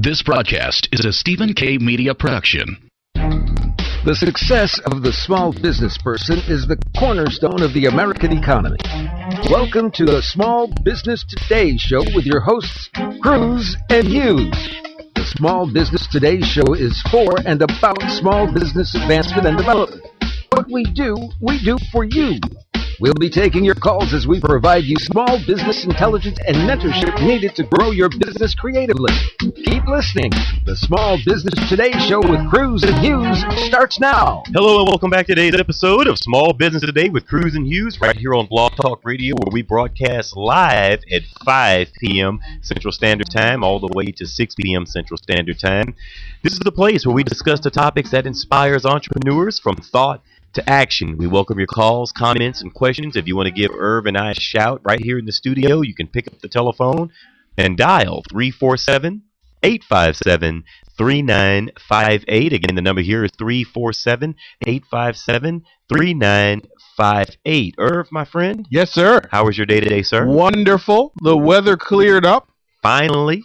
This broadcast is a Stephen K. Media production. The success of the small business person is the cornerstone of the American economy. Welcome to the Small Business Today Show with your hosts, Cruz and Hughes. The Small Business Today Show is for and about small business advancement and development. What we do for you. We'll be taking your calls as we provide you small business intelligence and mentorship needed to grow your business creatively. Keep listening. The Small Business Today Show with Cruz and Hughes starts now. Hello and welcome back to today's episode of Small Business Today with Cruz and Hughes right here on Blog Talk Radio, where we broadcast live at 5 p.m. Central Standard Time all the way to 6 p.m. Central Standard Time. This is the place where we discuss the topics that inspires entrepreneurs from thought to action. We welcome your calls, comments, and questions. If you want to give Irv and I a shout right here in the studio, you can pick up the telephone and dial 347-857-3958. Again, the number here is 347-857-3958. Irv, my friend. Yes, sir. How was your day today, sir? Wonderful. The weather cleared up. Finally.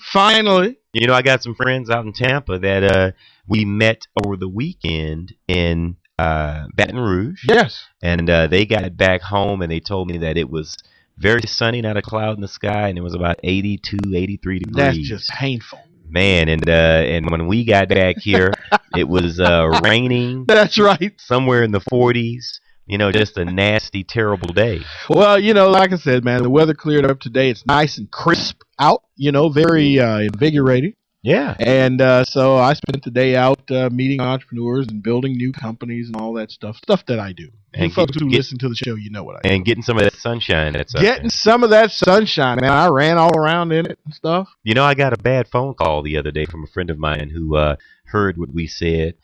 You know, I got some friends out in Tampa that we met over the weekend in Baton Rouge. Yes. And they got back home and they told me that it was very sunny, not a cloud in the sky, and it was about 82, 83 degrees. That's just painful. Man, and when we got back here, it was raining. That's right. Somewhere in the 40s. You know, just a nasty, terrible day. Well, you know, like I said, man, the weather cleared up today. It's nice and crisp out, you know, very invigorating. Yeah. And so I spent the day out meeting entrepreneurs and building new companies and all that stuff that I do. And folks who listen to the show, you know what I do. And getting some of that sunshine that's up Getting there. some of that sunshine, man. I ran all around in it and stuff. You know, I got a bad phone call the other day from a friend of mine who heard what we said.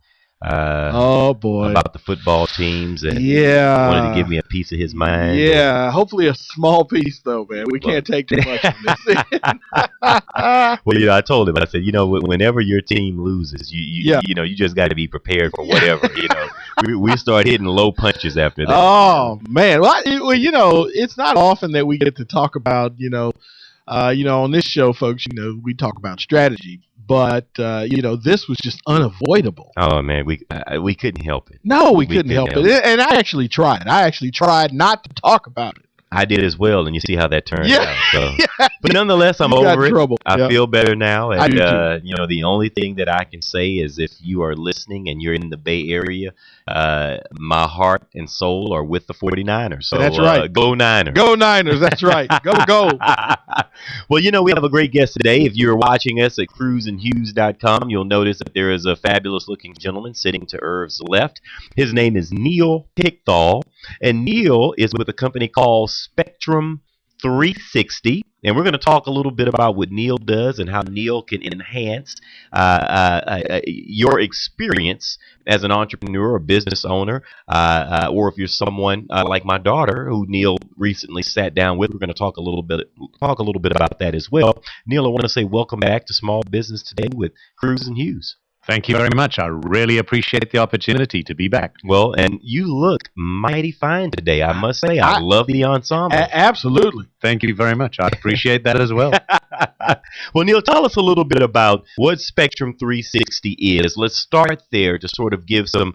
Oh, boy. About the football teams and wanted to give me a piece of his mind. Yeah, hopefully a small piece, though, man. We can't take too much from this. Well, you know, I told him, I said, you know, whenever your team loses, you know, you just got to be prepared for whatever. You know, we start hitting low punches after that. Oh, man. Well, you know, it's not often that we get to talk about, you know, on this show, folks, you know, we talk about strategy. But, you know, this was just unavoidable. Oh, man, we couldn't help it. No, we couldn't help it. And I actually tried. I actually tried not to talk about it. I did as well, and you see how that turned out. So. Yeah. But nonetheless, I'm over it. Trouble. I feel better now. And, I do too. you know, the only thing that I can say is if you are listening and you're in the Bay Area, my heart and soul are with the 49ers. So that's right. Go Niners. Go Niners. That's right. Go. Well, you know, we have a great guest today. If you're watching us at cruzandhughes.com, you'll notice that there is a fabulous-looking gentleman sitting to Irv's left. His name is Neil Pickthall, and Neil is with a company called Spectrum 360, and we're going to talk a little bit about what Neil does and how Neil can enhance your experience as an entrepreneur or business owner, or if you're someone like my daughter, who Neil recently sat down with. We're going to talk a little bit about that as well. Neil, I want to say welcome back to Small Business Today with Cruz and Hughes. Thank you very much. I really appreciate the opportunity to be back. Well, and you look mighty fine today, I must say. I love the ensemble. Absolutely. Thank you very much. I appreciate that as well. Well, Neil, tell us a little bit about what Spectrum 360 is. Let's start there to sort of give some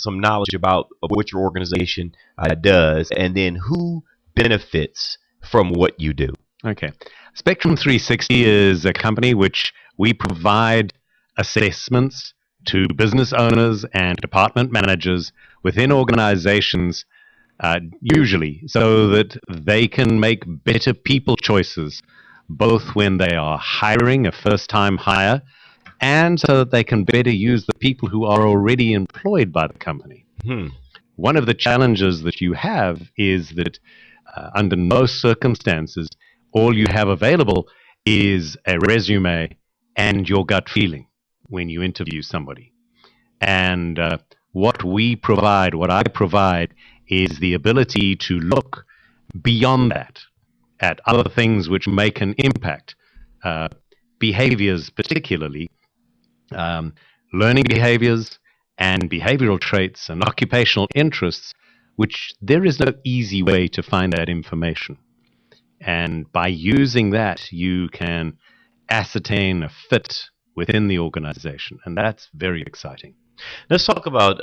knowledge about what your organization does, and then who benefits from what you do. Okay. Spectrum 360 is a company which we provide assessments to business owners and department managers within organizations, usually so that they can make better people choices, both when they are hiring a first-time hire and so that they can better use the people who are already employed by the company. One of the challenges that you have is that under most circumstances, all you have available is a resume and your gut feeling when you interview somebody. And what I provide is the ability to look beyond that at other things which make an impact, behaviors particularly, learning behaviors and behavioral traits and occupational interests, which there is no easy way to find that information. And by using that, you can ascertain a fit within the organization, and that's very exciting. Let's talk about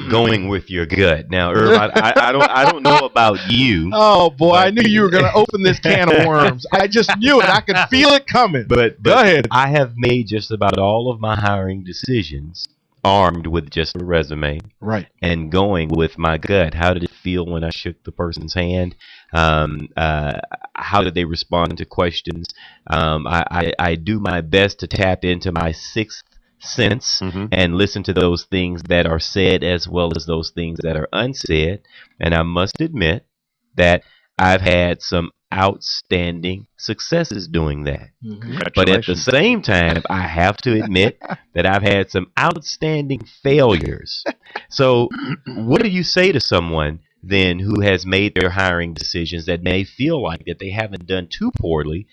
going with your gut. Now, Irv, I don't know about you. Oh boy, I knew you were going to open this can of worms. I just knew it. I could feel it coming. But Go ahead. I have made just about all of my hiring decisions armed with just a resume Right. and going with my gut. How did it feel when I shook the person's hand? How did they respond to questions? I do my best to tap into my sixth sense and listen to those things that are said as well as those things that are unsaid. And I must admit that I've had some outstanding successes doing that. But at the same time, I have to admit that I've had some outstanding failures. So what do you say to someone then who has made their hiring decisions that may feel like that they haven't done too poorly,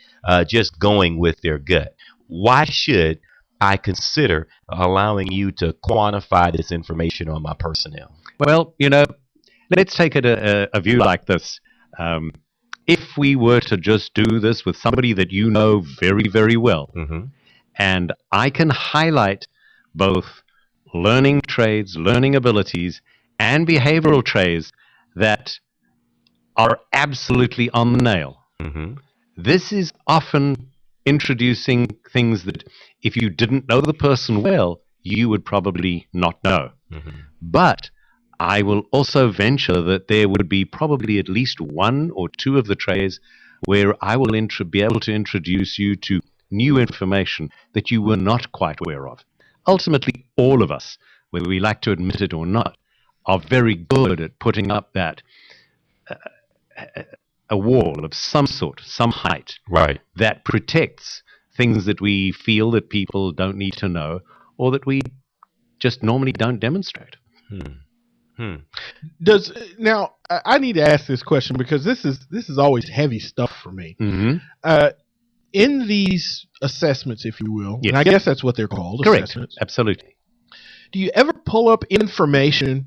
just going with their gut? Why should I consider allowing you to quantify this information on my personnel? Well, let's take it a view like this. If we were to just do this with somebody that you know very, very well, and I can highlight both learning trades, learning abilities, and behavioral traits that are absolutely on the nail. This is often introducing things that if you didn't know the person well, you would probably not know. But I will also venture that there would be probably at least one or two of the trays where I will be able to introduce you to new information that you were not quite aware of. Ultimately, all of us, whether we like to admit it or not, are very good at putting up that a wall of some sort, some height, Right. that protects things that we feel that people don't need to know or that we just normally don't demonstrate. Now I need to ask this question because this is always heavy stuff for me. In these assessments, if you will, and I guess that's what they're called, Correct. assessments. Absolutely. Do you ever pull up information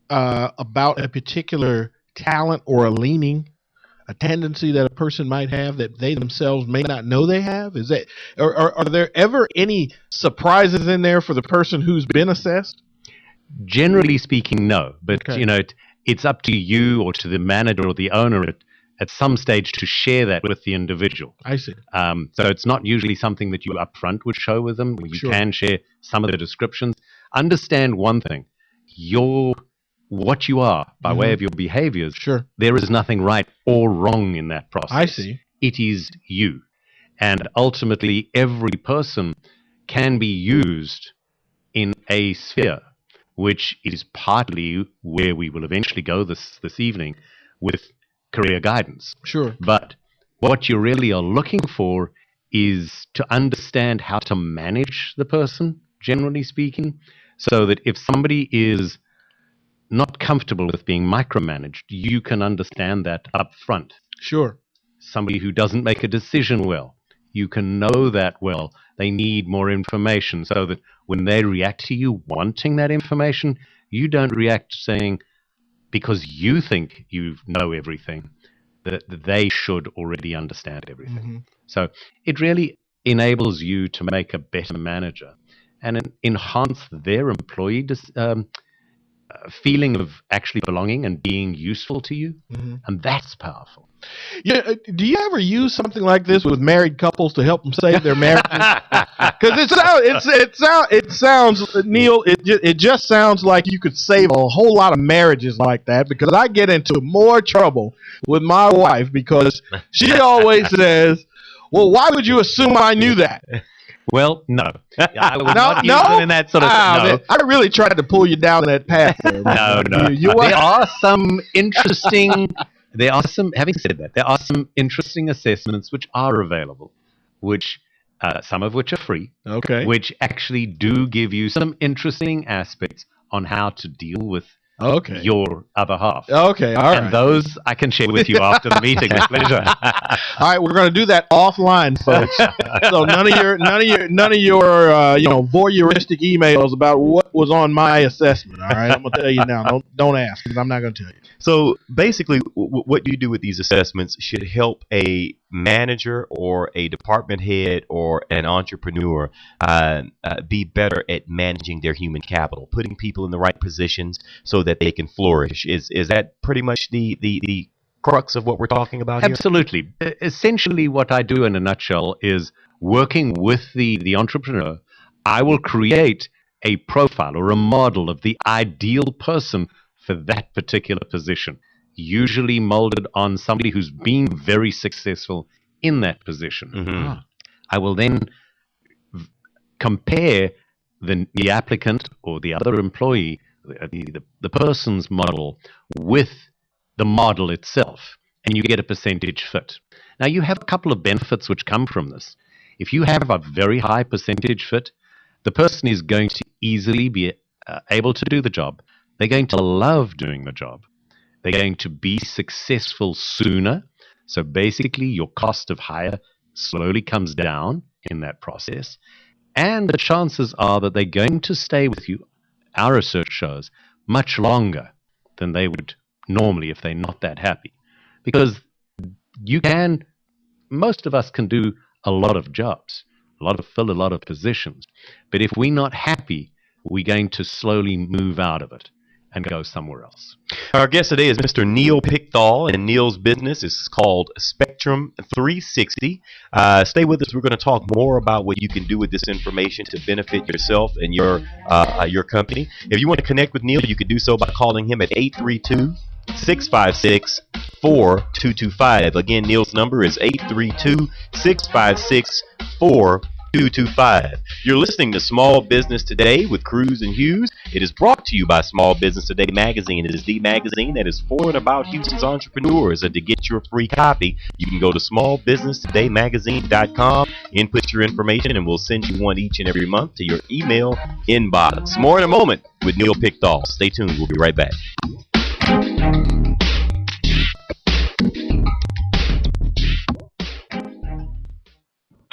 about a particular talent or a tendency that a person might have that they themselves may not know they have? Is that, or are there ever any surprises in there for the person who's been assessed? Generally speaking, no. But, Okay. It's up to you or to the manager or the owner at some stage to share that with the individual. I see. So it's not usually something that you upfront would show with them. You Sure. can share some of the descriptions. Understand one thing. What you are by way of your behaviors, Sure. there is nothing right or wrong in that process. I see. It is you. And ultimately, every person can be used in a sphere, which is partly where we will eventually go this evening with career guidance. Sure. But what you really are looking for is to understand how to manage the person, generally speaking, so that if somebody is not comfortable with being micromanaged, you can understand that up front. Sure. Somebody who doesn't make a decision well, you can know that well. They need more information so that when they react to you wanting that information, you don't react saying, because you think you know everything, that they should already understand everything. So it really enables you to make a better manager and enhance their employee feeling of actually belonging and being useful to you. And that's powerful. Yeah. Do you ever use something like this with married couples to help them save their marriages? Because it sounds, Neil, it just sounds like you could save a whole lot of marriages like that. Because I get into more trouble with my wife because she always says, "Well, why would you assume I knew that?" Well, no. I would not use it in that sort of no. I really tried to pull you down that path there. No. There are some interesting. Having said that, there are some interesting assessments which are available, which some of which are free. Okay. Which actually do give you some interesting aspects on how to deal with your other half. Okay, all right. And those I can share with you after the meeting with pleasure. All right, we're going to do that offline, folks. So none of your voyeuristic emails about what was on my assessment. All right, I'm gonna tell you now. Don't ask, because I'm not gonna tell you. So basically, what you do with these assessments should help a manager or a department head or an entrepreneur be better at managing their human capital, putting people in the right positions so that they can flourish. Is that pretty much the crux of what we're talking about here? Absolutely. Essentially, what I do in a nutshell is working with the entrepreneur. I will create a profile or a model of the ideal person for that particular position, usually molded on somebody who's been very successful in that position. Mm-hmm. I will then compare the applicant or the other employee, the person's model, with the model itself, and you get a percentage fit. Now, you have a couple of benefits which come from this. If you have a very high percentage fit, the person is going to easily be able to do the job. They're going to love doing the job. They're going to be successful sooner. So basically, your cost of hire slowly comes down in that process. And the chances are that they're going to stay with you, our research shows, much longer than they would normally if they're not that happy. Because most of us can do a lot of jobs, fill a lot of positions. But if we're not happy, we're going to slowly move out of it and go somewhere else. Our guest today is Mr. Neil Pickthall, and Neil's business is called Spectrum 360. Stay with us. We're going to talk more about what you can do with this information to benefit yourself and your company. If you want to connect with Neil, you can do so by calling him at 832-656-4225. Again, Neil's number is 832-656-4225. You're listening to Small Business Today with Cruz and Hughes. It is brought to you by Small Business Today magazine. It is the magazine that is for and about Houston's entrepreneurs. And to get your free copy, you can go to smallbusinesstodaymagazine.com, input your information, and we'll send you one each and every month to your email inbox. More in a moment with Neil Pickthall. Stay tuned. We'll be right back.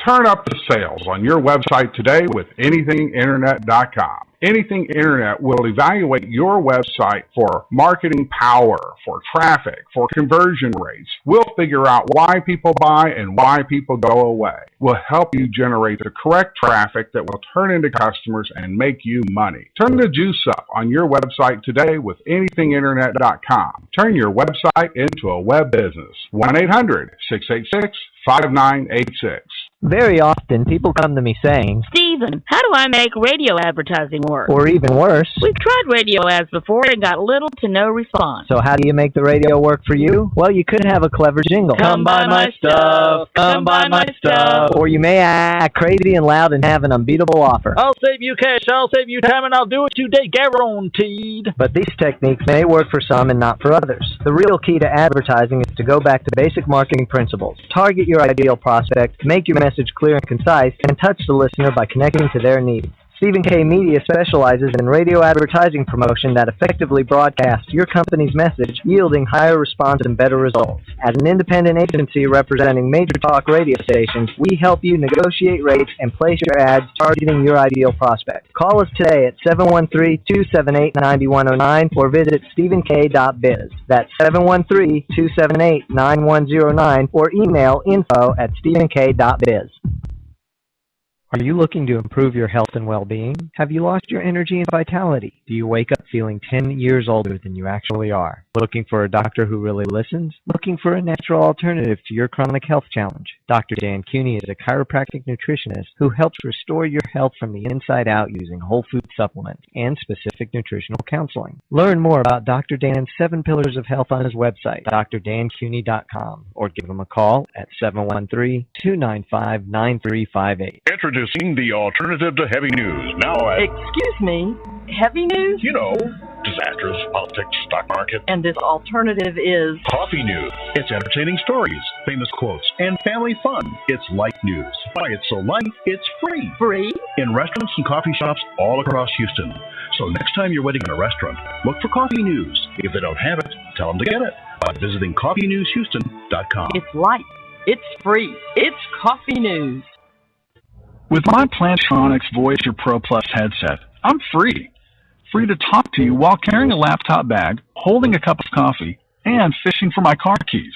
Turn up the sales on your website today with anythinginternet.com. Anything Internet will evaluate your website for marketing power, for traffic, for conversion rates. We'll figure out why people buy and why people go away. We'll help you generate the correct traffic that will turn into customers and make you money. Turn the juice up on your website today with anythinginternet.com. Turn your website into a web business. 1-800-686-5986. Very often, people come to me saying, Stephen, how do I make radio advertising work? or even worse, We've tried radio ads before and got little to no response. so how do you make the radio work for you? Well, you could have a clever jingle. Come buy my stuff. Come buy my stuff. Or you may act crazy and loud and have an unbeatable offer. I'll save you cash, I'll save you time, and I'll do it today, guaranteed. But these techniques may work for some and not for others. The real key to advertising is to go back to basic marketing principles. Target your ideal prospect, make your message clear and concise, and touch the listener by connecting to their needs. Stephen K. Media specializes in radio advertising promotion that effectively broadcasts your company's message, yielding higher response and better results. As an independent agency representing major talk radio stations, we help you negotiate rates and place your ads targeting your ideal prospect. Call us today at 713-278-9109 or visit stephenk.biz. That's 713-278-9109 or email info@stephenk.biz. Are you looking to improve your health and well-being? Have you lost your energy and vitality? Do you wake up feeling 10 years older than you actually are? Looking for a doctor who really listens? Looking for a natural alternative to your chronic health challenge? Dr. Dan Cuny is a chiropractic nutritionist who helps restore your health from the inside out using whole food supplements and specific nutritional counseling. Learn more about Dr. Dan's 7 Pillars of Health on his website, drdancuny.com, or give him a call at 713-295-9358. Introducing the alternative to heavy news. Now, Excuse me, heavy news? you know, disasters, politics, stock market, And this alternative is... coffee news. It's entertaining stories, famous quotes, and family fun. It's light news. Why it's so light, it's free. Free? In restaurants and coffee shops all across Houston. So next time you're waiting in a restaurant, look for coffee news. If they don't have it, tell them to get it by visiting coffeenewshouston.com. It's light. It's free. It's coffee news. With my Plantronics Voyager Pro Plus headset, I'm free. free to talk to you while carrying a laptop bag, holding a cup of coffee, and fishing for my car keys.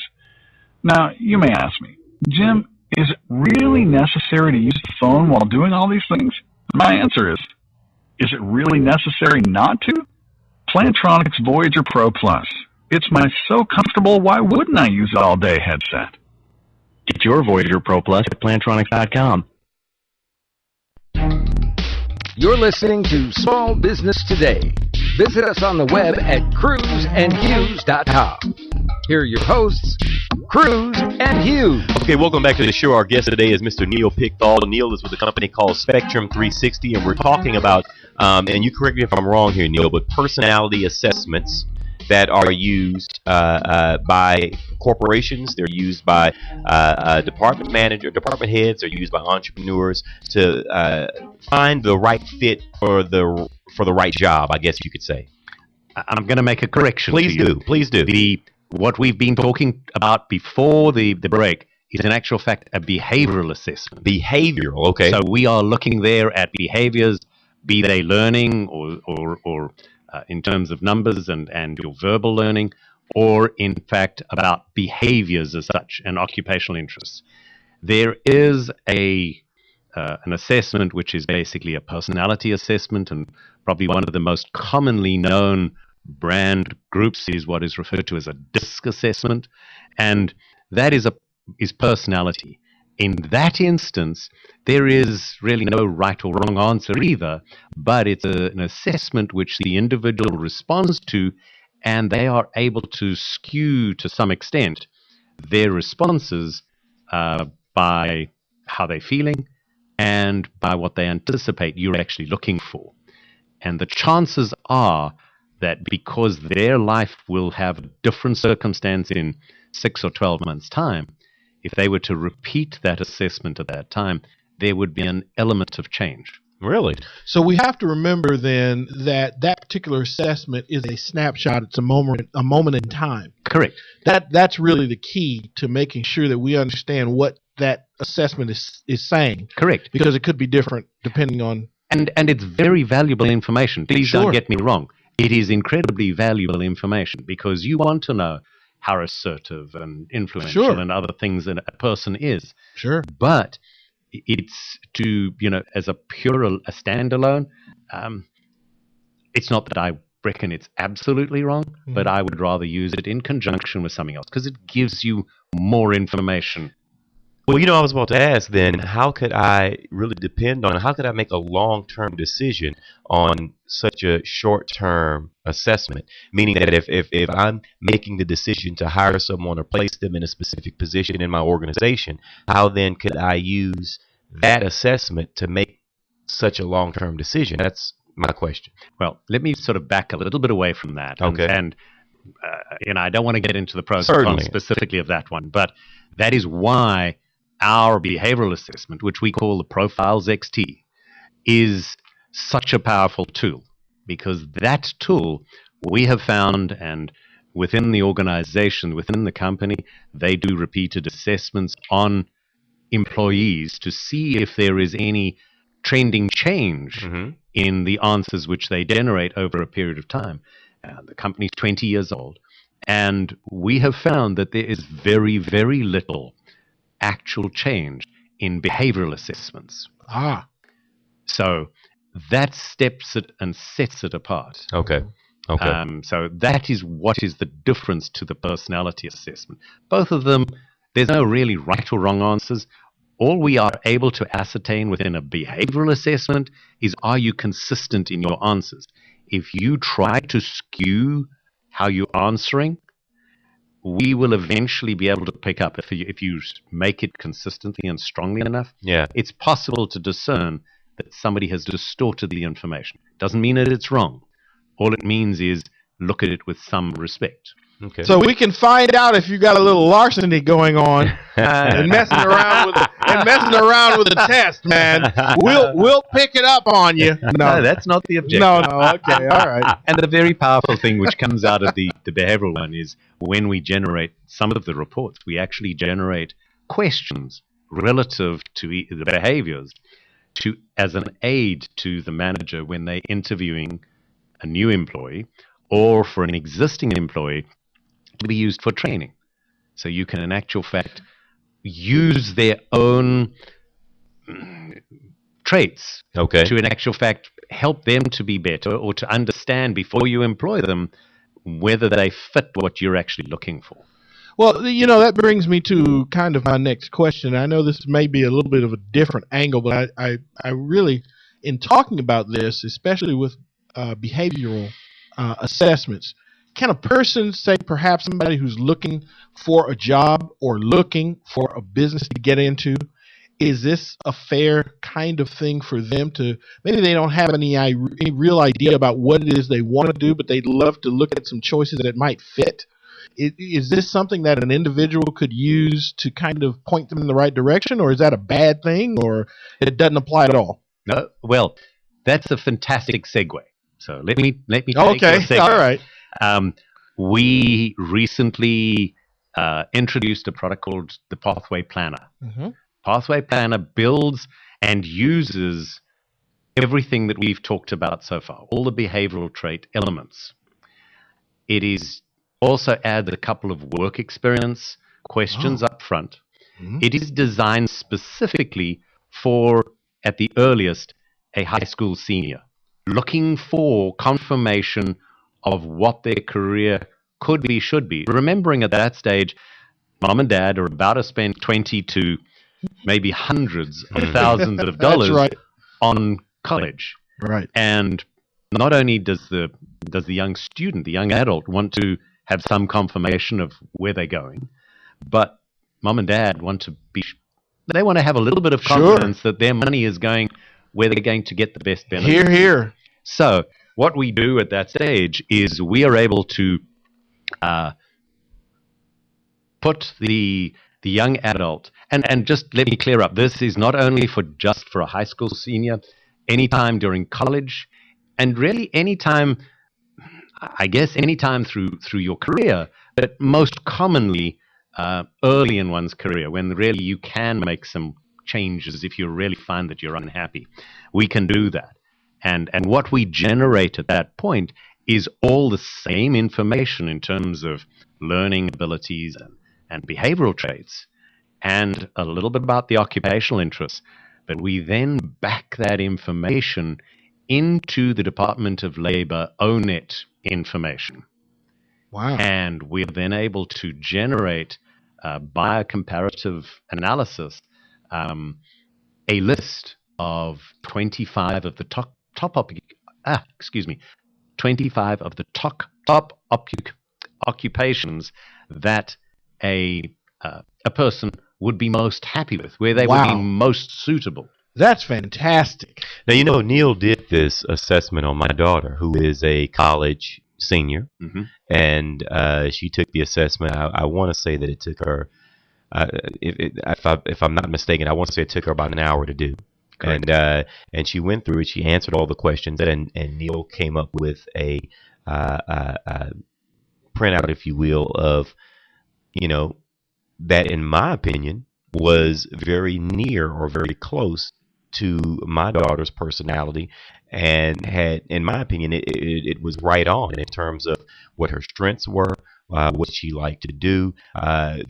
Now, you may ask me, Jim, is it really necessary to use the phone while doing all these things? My answer is it really necessary not to? Plantronics Voyager Pro Plus. It's my so comfortable, why wouldn't I use it all day headset. Get your Voyager Pro Plus at Plantronics.com. You're listening to Small Business Today. Visit us on the web at cruiseandhughes.com. Here are your hosts, Cruz and Hughes. Okay, welcome back to the show. Our guest today is Mr. Neil Pickthall. Neil is with a company called Spectrum 360, and we're talking about, and you correct me if I'm wrong here, Neil, but personality assessments that are used by corporations. They're used by department heads. They're used by entrepreneurs to find the right fit for the right job, I guess you could say. I'm going to make a correction. Please do. What we've been talking about before the break is in actual fact a behavioral assessment. Behavioral, okay. So we are looking there at behaviors, be they learning or in terms of numbers and your verbal learning, or in fact about behaviors as such and occupational interests. There is an assessment which is basically a personality assessment, and probably one of the most commonly known brand groups is what is referred to as a DISC assessment, and that is personality. In that instance, there is really no right or wrong answer either, but it's an assessment which the individual responds to, and they are able to skew to some extent their responses by how they're feeling and by what they anticipate you're actually looking for. And the chances are that because their life will have a different circumstance in 6 or 12 months' time, if they were to repeat that assessment at that time, there would be an element of change. Really? So we have to remember then that particular assessment is a snapshot. It's a moment in time. Correct. That's really the key to making sure that we understand what that assessment is saying. Correct. Because it could be different depending on... And it's very valuable information. Please don't get me wrong. It is incredibly valuable information because you want to know how assertive and influential and other things that a person is. Sure. But it's to, as a standalone, it's not that I reckon it's absolutely wrong, but I would rather use it in conjunction with something else because it gives you more information. Well, I was about to ask then, how could I make a long-term decision on such a short-term assessment? Meaning that if I'm making the decision to hire someone or place them in a specific position in my organization, how then could I use that assessment to make such a long-term decision? That's my question. Well, let me sort of back a little bit away from that. Okay. And I don't want to get into the pros and cons specifically of that one, but that is why our behavioral assessment, which we call the Profiles XT, is such a powerful tool, because that tool we have found, and within the organization, within the company, they do repeated assessments on employees to see if there is any trending change in the answers which they generate over a period of time. The company's 20 years old, and we have found that there is very, very little actual change in behavioral assessments. So that steps it and sets it apart. Okay. So that is what is the difference to the personality assessment. Both of them, there's no really right or wrong answers. All we are able to ascertain within a behavioral assessment is, are you consistent in your answers? If you try to skew how you're answering, we will eventually be able to pick up. If you make it consistently and strongly enough, it's possible to discern that somebody has distorted the information. Doesn't mean that it's wrong. All it means is look at it with some respect. Okay. So we can find out if you got a little larceny going on and messing around with the test, man. We'll pick it up on you. No, that's not the objective. No, okay, all right. And the very powerful thing which comes out of the behavioral one is when we generate some of the reports, we actually generate questions relative to the behaviors as an aid to the manager when they're interviewing a new employee or for an existing employee to be used for training. So you can, in actual fact, use their own traits to, in actual fact, help them to be better or to understand before you employ them whether they fit what you're actually looking for. Well, that brings me to kind of my next question. I know this may be a little bit of a different angle, but I really, in talking about this, especially with behavioral assessments, can a person say, perhaps somebody who's looking for a job or looking for a business to get into, is this a fair kind of thing for them to, maybe they don't have any real idea about what it is they want to do, but they'd love to look at some choices that might fit? Is this something that an individual could use to kind of point them in the right direction, or is that a bad thing, or it doesn't apply at all? No, well, that's a fantastic segue. So let me take okay, your segue. All right. We recently introduced a product called the Pathway Planner. Mm-hmm. Pathway Planner builds and uses everything that we've talked about so far, all the behavioral trait elements. It is also added a couple of work experience questions up front. Mm-hmm. It is designed specifically for, at the earliest, a high school senior, looking for confirmation of what their career could be, should be. Remembering at that stage, mom and dad are about to spend 20 to maybe hundreds of thousands of dollars on college. Right. And not only does the young student, the young adult, want to have some confirmation of where they're going, but mom and dad want to have a little bit of confidence that their money is going where they're going to get the best benefit. Hear, hear. So what we do at that stage is we are able to put the young adult, and just let me clear up, this is not only for a high school senior, anytime during college, and really anytime through your career, but most commonly early in one's career, when really you can make some changes if you really find that you're unhappy. We can do that. And what we generate at that point is all the same information in terms of learning abilities and behavioral traits, and a little bit about the occupational interests. But we then back that information into the Department of Labor ONET information. Wow. And we're then able to generate biocomparative analysis, a list of 25 of the top 25 of the top occupations that a person would be most happy with, where they would be most suitable. That's fantastic. Now, Neil did this assessment on my daughter, who is a college senior, and she took the assessment. I want to say that it took her, if I'm not mistaken, I want to say it took her about an hour to do. Correct. And she went through it. She answered all the questions, and Neil came up with a printout, if you will, of that, in my opinion, was very near or very close to my daughter's personality, and had, in my opinion, it was right on in terms of what her strengths were, what she liked to do,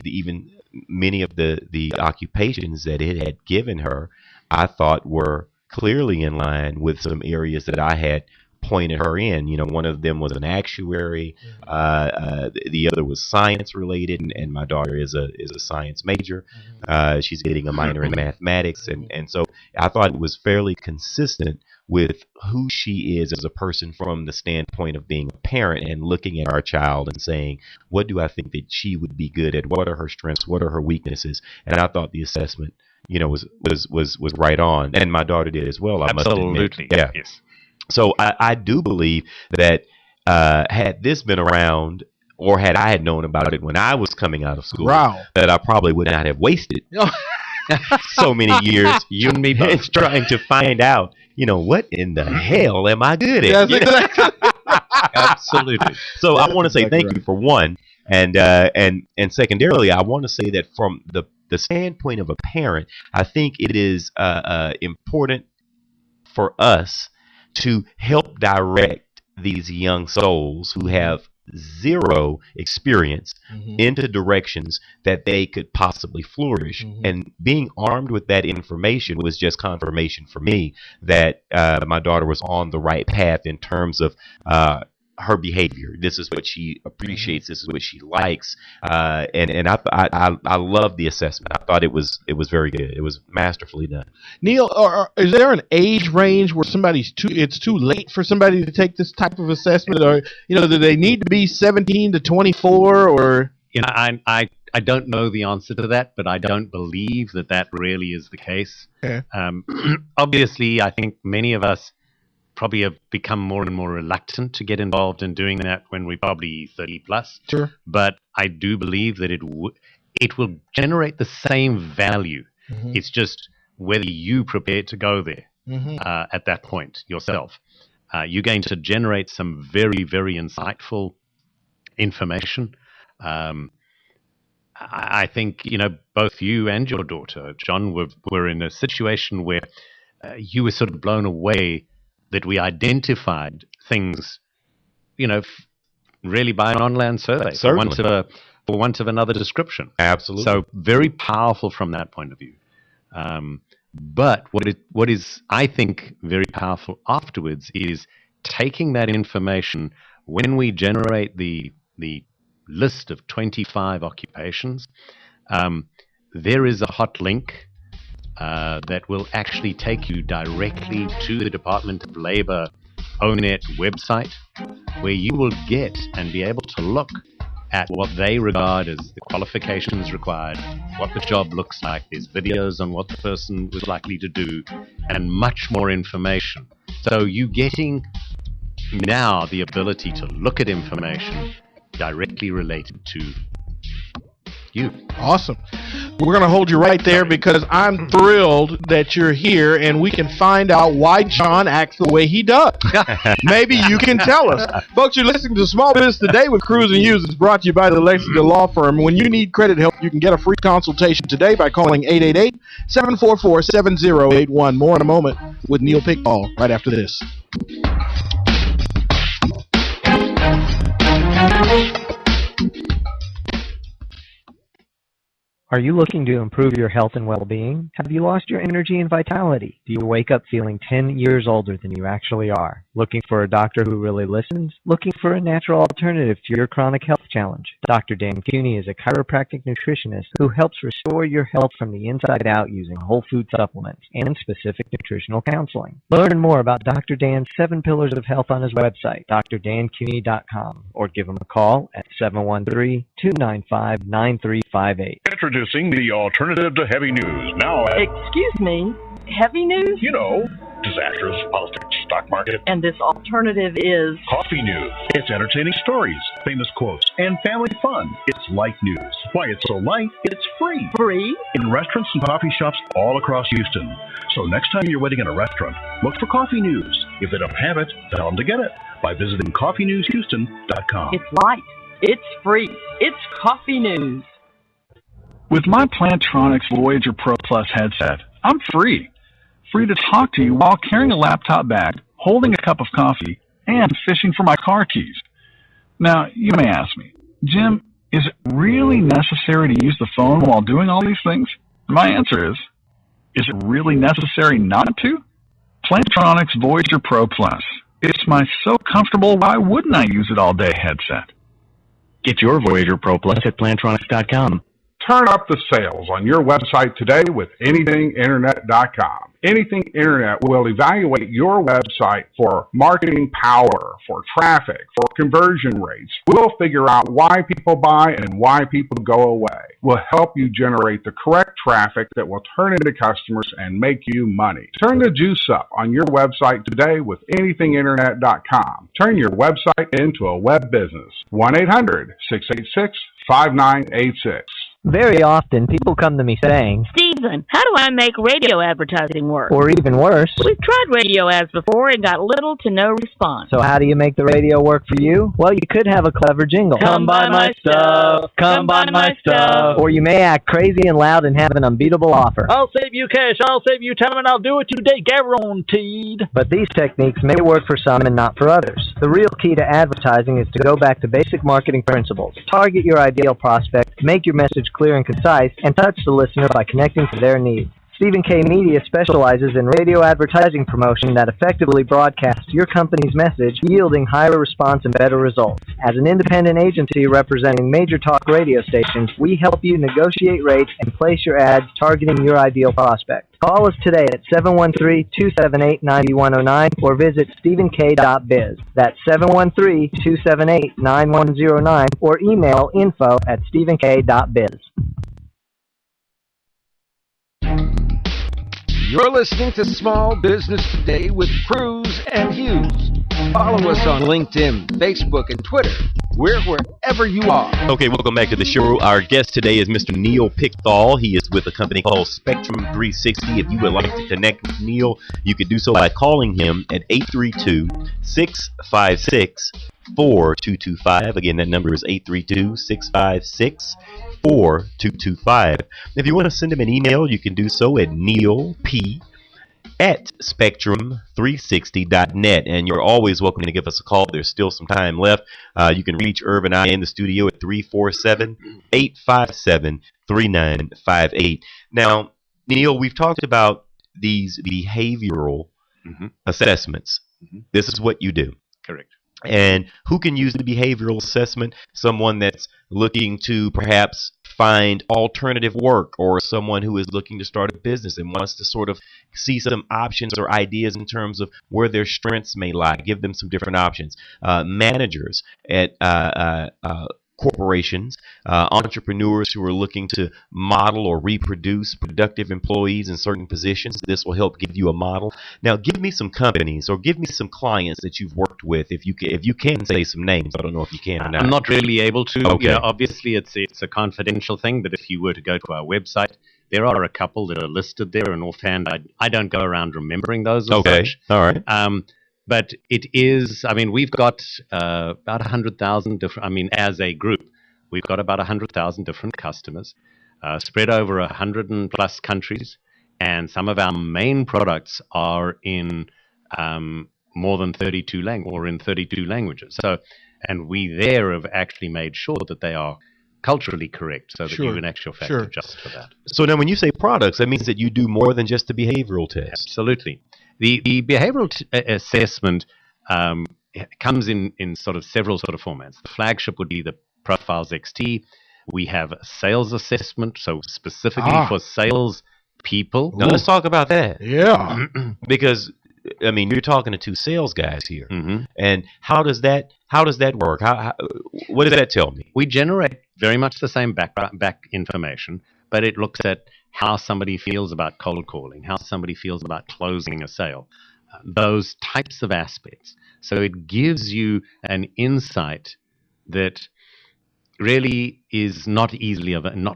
even many of the occupations that it had given her, I thought were clearly in line with some areas that I had pointed her in. One of them was an actuary, the other was science related, and my daughter is a science major. She's getting a minor in mathematics, and so I thought it was fairly consistent with who she is as a person from the standpoint of being a parent and looking at our child and saying, what do I think that she would be good at? What are her strengths? What are her weaknesses? And I thought the assessment, was right on, and my daughter did as well. I must admit. Yeah. Yes. So I do believe that had this been around, or had I had known about it when I was coming out of school, that I probably would not have wasted so many years you and me both trying to find out, what in the hell am I good at? Yes, exactly. Absolutely. So I want to say thank you for one, and secondarily, I want to say that from the standpoint of a parent, I think it is important for us to help direct these young souls who have zero experience into directions that they could possibly flourish. And being armed with that information was just confirmation for me that my daughter was on the right path in terms of her behavior. This is what she appreciates. This is what she likes. And I love the assessment. I thought it was very good. It was masterfully done. Neil, is there an age range where it's too late for somebody to take this type of assessment, or do they need to be 17 to 24, or I don't know the answer to that, but I don't believe that really is the case. Yeah. Obviously, I think many of us probably have become more and more reluctant to get involved in doing that when we're probably 30 plus. Sure. But I do believe that it will generate the same value. It's just whether you prepared to go there at that point yourself. You're going to generate some very, very insightful information. I think, both you and your daughter, John, were in a situation where you were sort of blown away that we identified things, really by an on-land survey, for want of another description. Absolutely. So very powerful from that point of view. But what is, I think, very powerful afterwards is taking that information when we generate the list of 25 occupations. There is a hot link that will actually take you directly to the Department of Labor ONET website, where you will get and be able to look at what they regard as the qualifications required, what the job looks like. There's videos on what the person was likely to do, and much more information. So you're getting now the ability to look at information directly related to you. Awesome. We're going to hold you right there because I'm thrilled that you're here and we can find out why John acts the way he does. Maybe you can tell us. Folks, you're listening to Small Business Today with Hughes. It's brought to you by the Lexington Law Firm. When you need credit help, you can get a free consultation today by calling 888-744-7081. More in a moment with Neil Pickball right after this. Are you looking to improve your health and well-being? Have you lost your energy and vitality? Do you wake up feeling 10 years older than you actually are? Looking for a doctor who really listens? Looking for a natural alternative to your chronic health challenge? Dr. Dan Cooney is a chiropractic nutritionist who helps restore your health from the inside out using whole food supplements and specific nutritional counseling. Learn more about Dr. Dan's 7 Pillars of Health on his website, drdancooney.com, or give him a call at 713-295-9358. Introducing the alternative to heavy news. Now, Excuse me, heavy news? you know, disastrous, politics, stock market, And this alternative is... coffee news. It's entertaining stories, famous quotes, and family fun. It's light news. Why it's so light, it's free. Free? In restaurants and coffee shops all across Houston. So next time you're waiting in a restaurant, look for coffee news. If they don't have it, tell them to get it by visiting coffeenewshouston.com. It's light. It's free. It's coffee news. With my Plantronics Voyager Pro Plus headset, I'm free. Free to talk to you while carrying a laptop bag, holding a cup of coffee, and fishing for my car keys. Now, you may ask me, Jim, is it really necessary to use the phone while doing all these things? My answer is it really necessary not to? Plantronics Voyager Pro Plus. It's my so comfortable, why wouldn't I use it all day headset. Get your Voyager Pro Plus at Plantronics.com. Turn up the sales on your website today with anythinginternet.com. Anything Internet will evaluate your website for marketing power, for traffic, for conversion rates. We'll figure out why people buy and why people go away. We'll help you generate the correct traffic that will turn into customers and make you money. Turn the juice up on your website today with anythinginternet.com. Turn your website into a web business. 1-800-686-5986. Very often, people come to me saying, Stephen, how do I make radio advertising work? or even worse, We've tried radio ads before and got little to no response. so how do you make the radio work for you? Well, you could have a clever jingle. Come buy my stuff. Come buy my stuff. Or you may act crazy and loud and have an unbeatable offer. I'll save you cash, I'll save you time, and I'll do it today, guaranteed. But these techniques may work for some and not for others. The real key to advertising is to go back to basic marketing principles. Target your ideal prospect, make your message clear and concise, and touch the listener by connecting to their needs. Stephen K. Media specializes in radio advertising promotion that effectively broadcasts your company's message, yielding higher response and better results. As an independent agency representing major talk radio stations, we help you negotiate rates and place your ads targeting your ideal prospect. Call us today at 713-278-9109 or visit stephenk.biz. That's 713-278-9109 or email info@stephenk.biz. You're listening to Small Business Today with Cruz and Hughes. Follow us on LinkedIn, Facebook, and Twitter. We're wherever you are. Okay, welcome back to the show. Our guest today is Mr. Neil Pickthall. He is with a company called Spectrum 360. If you would like to connect with Neil, you can do so by calling him at 832-656-4225. Again, that number is 832-656-4225. If you want to send him an email, you can do so at neilp@spectrum360.net, and you're always welcome to give us a call. There's still some time left. You can reach Irv and I in the studio at 347-857-3958. Now, Neil, we've talked about these behavioral assessments. This is what you do. Correct. And who can use the behavioral assessment? Someone that's looking to perhaps find alternative work, or someone who is looking to start a business and wants to sort of see some options or ideas in terms of where their strengths may lie. Give them some different options. Managers at corporations, entrepreneurs who are looking to model or reproduce productive employees in certain positions. This will help give you a model. Now, give me some companies or give me some clients that you've worked with. If you can say some names, I don't know if you can or not. I'm not really able to. Okay. You know, obviously, it's a confidential thing. But if you were to go to our website, there are a couple that are listed there, and offhand, I don't go around remembering those. Okay. Such. All right. But it is, I mean, we've got about 100,000 different, I mean, as a group, we've got about 100,000 different customers spread over 100 and plus countries. And some of our main products are in more than 32 languages. So, and we there have actually made sure that they are culturally correct, so that you in actual fact adjust for that. So now when you say products, that means that you do more than just the behavioral test. Absolutely. The behavioral assessment comes in sort of several sort of formats. The flagship would be the Profiles XT. We have a sales assessment, so specifically for sales people. Now let's talk about that. Yeah. Because I mean, you're talking to two sales guys here, and how does that work? What does that tell me? We generate very much the same back information, but it looks at how somebody feels about cold calling, how somebody feels about closing a sale, those types of aspects. So it gives you an insight that really is not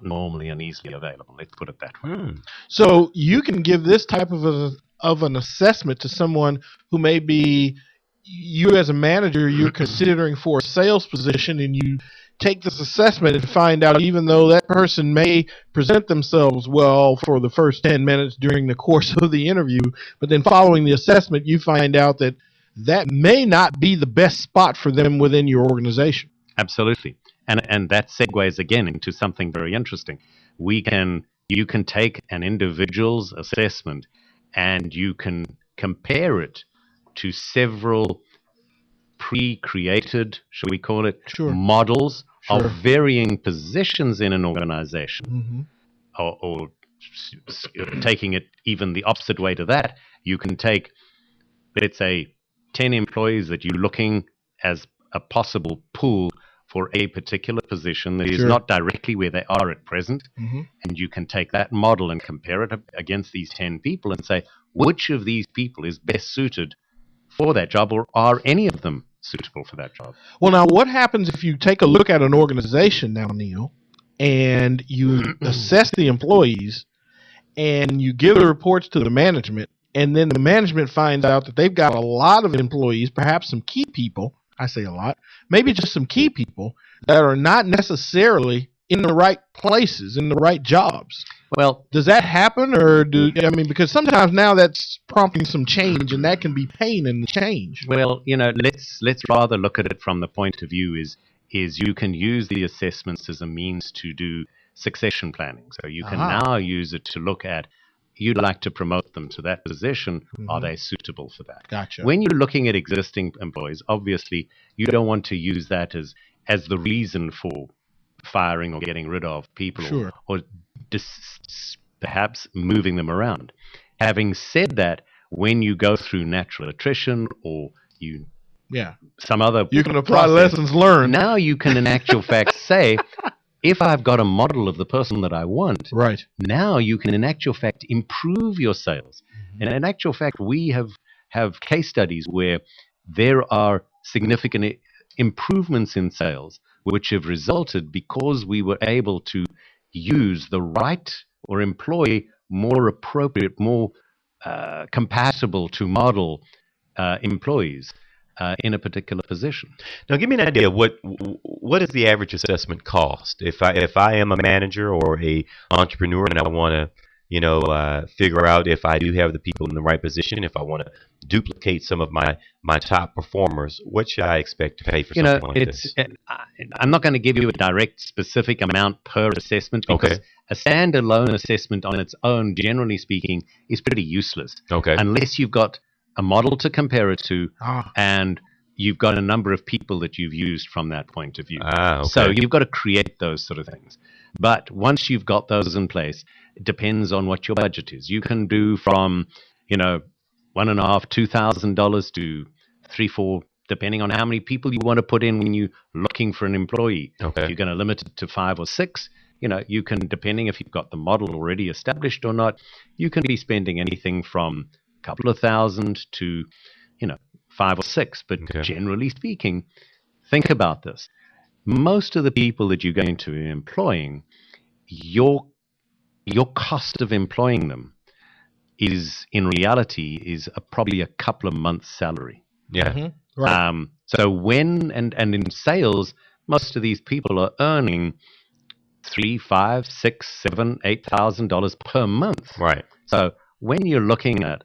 normally and easily available. Let's put it that way. So you can give this type of an assessment to someone who may be, you as a manager, you're considering for a sales position, and you take this assessment and find out, even though that person may present themselves well for the first 10 minutes during the course of the interview, but then following the assessment, you find out that that may not be the best spot for them within your organization. Absolutely. And that segues again into something very interesting. You can take an individual's assessment and you can compare it to several pre-created, shall we call it, models of varying positions in an organization. Or taking it even the opposite way to that, you can take, let's say, 10 employees that you're looking as a possible pool for a particular position that is not directly where they are at present, and you can take that model and compare it against these 10 people and say, which of these people is best suited for that job, or are any of them suitable for that job? Well, now, what happens if you take a look at an organization now, Neil, and you assess the employees, and you give the reports to the management, and then the management finds out that they've got a lot of employees, perhaps some key people, I say a lot, maybe just some key people that are not necessarily in the right places, in the right jobs. Well, does that happen, or because sometimes now that's prompting some change, and that can be pain in the change. Well, let's rather look at it from the point of view is you can use the assessments as a means to do succession planning. So you can now use it to look at, you'd like to promote them to that position. Are they suitable for that? Gotcha. When you're looking at existing employees, obviously you don't want to use that as the reason for firing or getting rid of people, or perhaps moving them around. Having said that, when you go through natural attrition or some other you can apply lessons learned. Now you can in actual fact say, if I've got a model of the person that I want, right, now you can in actual fact improve your sales. And in actual fact, we have case studies where there are significant improvements in sales which have resulted because we were able to use the right or employ more appropriate, more compatible to model employees in a particular position. Now, give me an idea of what is the average assessment cost? If I am a manager or a entrepreneur and I want to figure out if I do have the people in the right position, if I want to duplicate some of my top performers, what should I expect to pay for something like this? I'm not going to give you a direct specific amount per assessment because a standalone assessment on its own, generally speaking, is pretty useless. Unless you've got a model to compare it to and you've got a number of people that you've used from that point of view. So you've got to create those sort of things. But once you've got those in place, it depends on what your budget is. You can do from, $1,500, $2,000 to $3,000, $4,000, depending on how many people you want to put in when you're looking for an employee. If you're going to limit it to 5 or 6, you can, depending if you've got the model already established or not, you can be spending anything from a couple of thousand to, 5 or 6. But generally speaking, think about this. Most of the people that you're going to be employing, your cost of employing them is, in reality, probably a couple of months' salary. Right. So when and in sales, most of these people are earning $3,000, $5,000, $6,000, $7,000, $8,000 per month. Right. So when you're looking at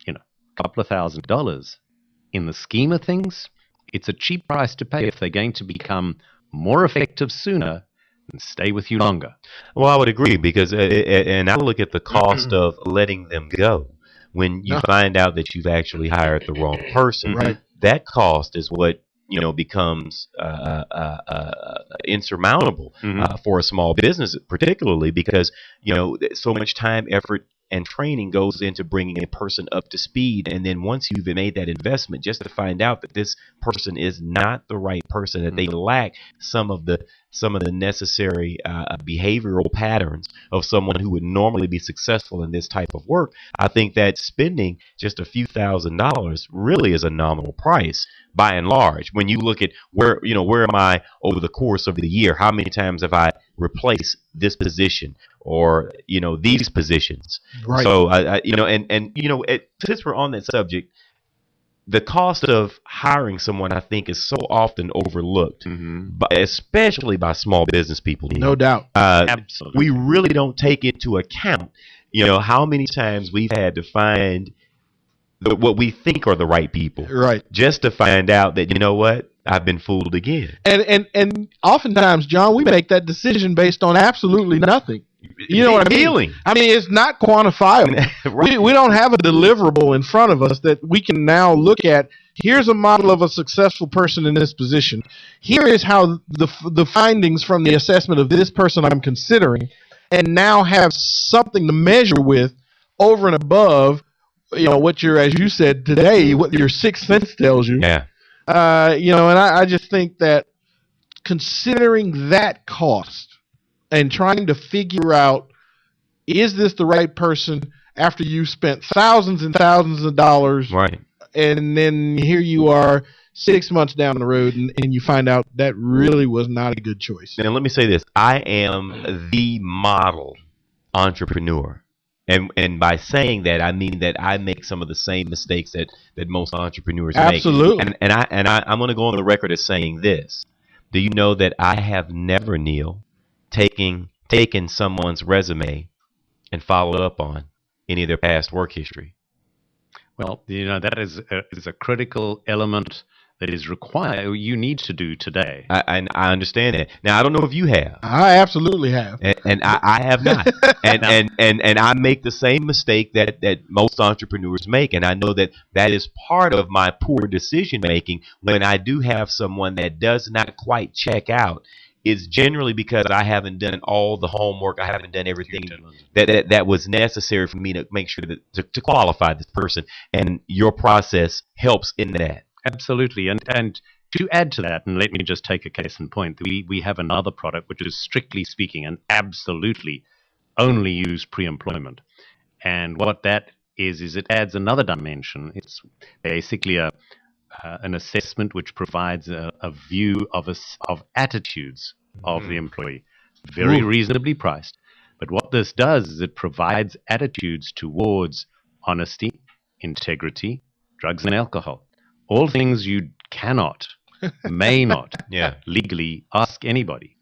a couple of $1,000s, in the scheme of things, it's a cheap price to pay if they're going to become more effective sooner and stay with you longer. Well, I would agree because, and I look at the cost of letting them go. When you find out that you've actually hired the wrong person, that cost is what becomes insurmountable for a small business, particularly because so much time, effort, and training goes into bringing a person up to speed. And then once you've made that investment, just to find out that this person is not the right person, that they lack some of the necessary behavioral patterns of someone who would normally be successful in this type of work, I think that spending just a few $1,000s really is a nominal price by and large. When you look at where am I over the course of the year, how many times have I replaced this position or these positions? Right. So since we're on that subject, the cost of hiring someone, I think, is so often overlooked, but especially by small business people. No doubt. Absolutely. We really don't take into account, how many times we've had to find what we think are the right people, right, just to find out that I've been fooled again. And oftentimes, John, we make that decision based on absolutely nothing. You know what I mean? Feeling. I mean, it's not quantifiable. Right. We don't have a deliverable in front of us that we can now look at. Here's a model of a successful person in this position. Here is how the findings from the assessment of this person I'm considering, and now have something to measure with over and above, what as you said today, what your sixth sense tells you. Yeah. And I just think that considering that cost and trying to figure out, is this the right person after you spent thousands and thousands of dollars, right? And then here you are 6 months down the road and you find out that really was not a good choice. Now, let me say this. I am the model entrepreneur. And by saying that, I mean that I make some of the same mistakes that most entrepreneurs make. Absolutely. And I'm going to go on the record as saying this. Do you know that I have never, Neil, taken someone's resume and followed up on any of their past work history? Well, that is a critical element that is required. You need to do today. I understand that. Now, I don't know if you have. I absolutely have. And I have not. And I make the same mistake that most entrepreneurs make. And I know that is part of my poor decision making when I do have someone that does not quite check out. It's generally because I haven't done all the homework. I haven't done everything that was necessary for me to make sure that to qualify this person. And your process helps in that. Absolutely. And to add to that, and let me just take a case in point, we have another product which is strictly speaking and absolutely only use pre-employment. And what that is it adds another dimension. It's basically an assessment which provides a view of attitudes of the employee, very reasonably priced. But what this does is it provides attitudes towards honesty, integrity, drugs and alcohol. All things you cannot, may not legally ask anybody.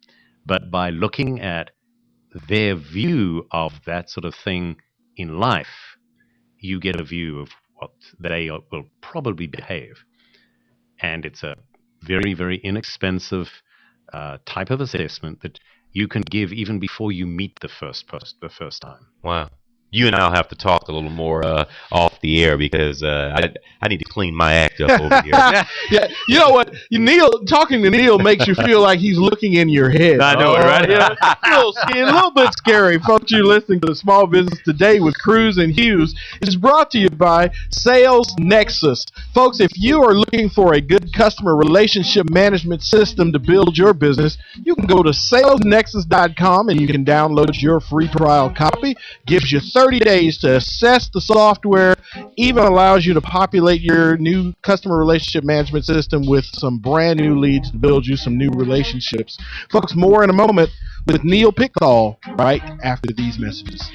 But by looking at their view of that sort of thing in life, you get a view of what they will probably behave. And it's a very, very inexpensive type of assessment that you can give even before you meet the first time. Wow. You and I'll have to talk a little more off the air because I need to clean my act up over here. Yeah, you know what? Talking to Neil makes you feel like he's looking in your head. I know it, right? Yeah, a little bit scary. Folks, you're listening to the Small Business Today with Cruz and Hughes. It's brought to you by Sales Nexus. Folks, if you are looking for a good customer relationship management system to build your business, you can go to salesnexus.com and you can download your free trial copy. Gives you 30 days to assess the software, even allows you to populate your new customer relationship management system with some brand new leads to build you some new relationships. Folks, more in a moment with Neil Pickthall right after these messages.